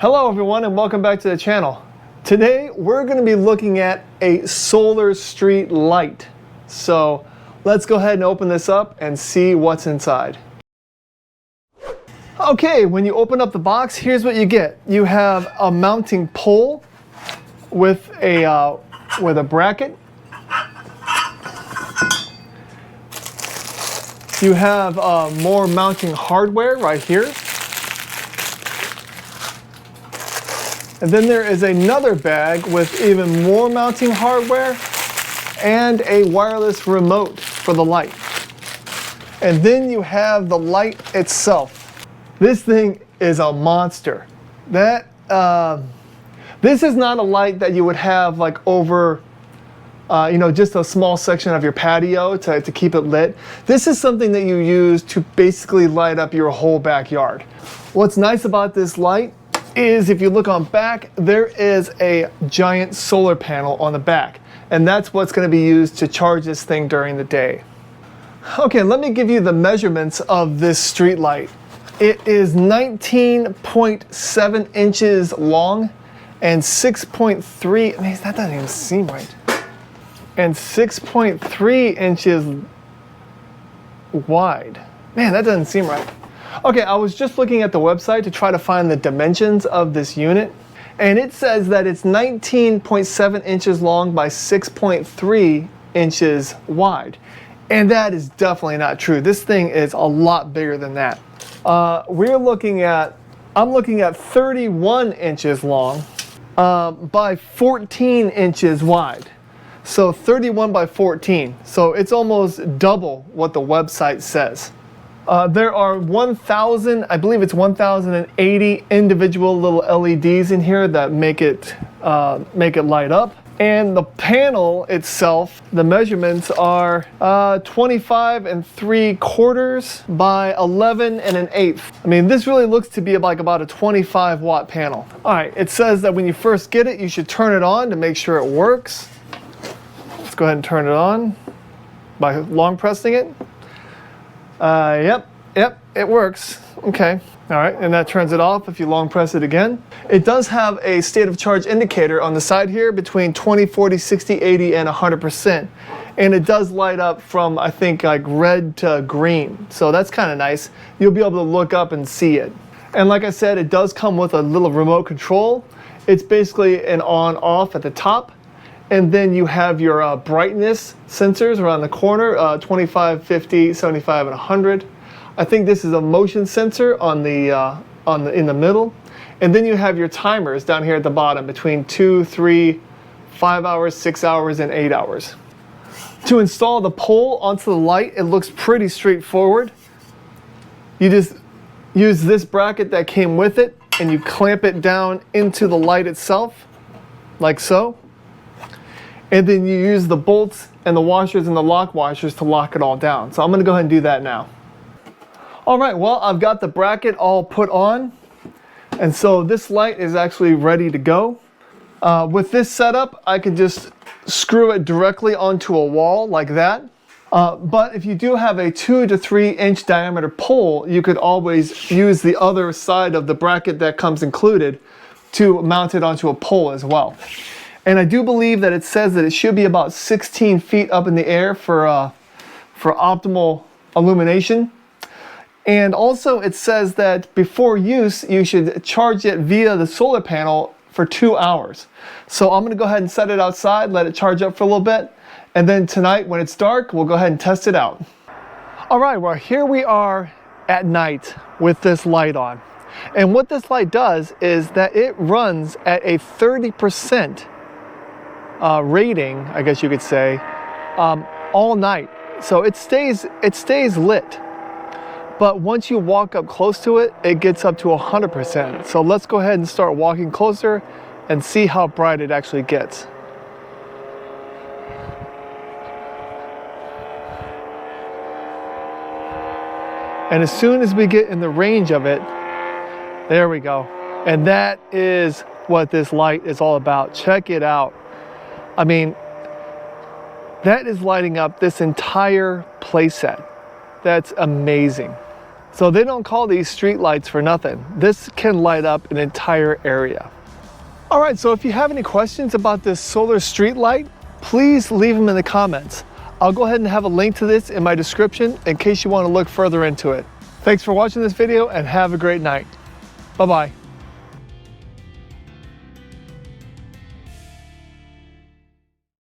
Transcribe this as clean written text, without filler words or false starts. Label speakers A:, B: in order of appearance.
A: Hello everyone and welcome back to the channel. Today we're going to be looking at a solar street light. So let's go ahead and open this up and see what's inside. Okay, when you open up the box, here's what you get. You have a mounting pole with a bracket. You have more mounting hardware right here. And then there is another bag with even more mounting hardware and a wireless remote for the light. And then you have the light itself. This thing is a monster. This is not a light that you would have like over just a small section of your patio to keep it lit. This is something that you use to basically light up your whole backyard. What's nice about this light is if you look on back, there is a giant solar panel on the back, and that's what's going to be used to charge this thing during the day. Okay, let me give you the measurements of this street light. It is 19.7 inches long and 6.3, I mean, that doesn't even seem right, and 6.3 inches wide. Man, that doesn't seem right. Okay, I was just looking at the website to try to find the dimensions of this unit, and it says that it's 19.7 inches long by 6.3 inches wide. And that is definitely not true. This thing is a lot bigger than that. I'm looking at 31 inches long by 14 inches wide. So 31 by 14. So it's almost double what the website says. There are 1,000, I believe it's 1,080 individual little LEDs in here that make it light up. And the panel itself, the measurements are 25 3/4 by 11 1/8. I mean, this really looks to be like about a 25 watt panel. All right, it says that when you first get it, you should turn it on to make sure it works. Let's go ahead and turn it on by long pressing it. Yep, it works. Okay, all right, and that turns it off if you long press it again. It does have a state of charge indicator on the side here between 20, 40, 60, 80, and 100%. And it does light up from, I think, like red to green. So that's kind of nice. You'll be able to look up and see it. And like I said, it does come with a little remote control. It's basically an on-off at the top. And then you have your brightness sensors around the corner, 25, 50, 75, and 100. I think this is a motion sensor in the middle. And then you have your timers down here at the bottom between 2, 3, 5 hours, 6 hours, and 8 hours. To install the pole onto the light, it looks pretty straightforward. You just use this bracket that came with it, and you clamp it down into the light itself, like so. And then you use the bolts and the washers and the lock washers to lock it all down. So I'm gonna go ahead and do that now. All right, well, I've got the bracket all put on. And so this light is actually ready to go. With this setup, I could just screw it directly onto a wall like that. But if you do have a 2 to 3 inch diameter pole, you could always use the other side of the bracket that comes included to mount it onto a pole as well. And I do believe that it says that it should be about 16 feet up in the air for optimal illumination. And also it says that before use, you should charge it via the solar panel for 2 hours. So I'm gonna go ahead and set it outside, let it charge up for a little bit. And then tonight when it's dark, we'll go ahead and test it out. All right, well, here we are at night with this light on. And what this light does is that it runs at a 30% rating, I guess you could say, all night. So it stays lit. But once you walk up close to it, it gets up to 100%. So let's go ahead and start walking closer and see how bright it actually gets. And as soon as we get in the range of it, there we go. And that is what this light is all about. Check it out. I mean, that is lighting up this entire playset. That's amazing. So they don't call these street lights for nothing. This can light up an entire area. All right, so if you have any questions about this solar street light, please leave them in the comments. I'll go ahead and have a link to this in my description in case you want to look further into it. Thanks for watching this video and have a great night. Bye-bye.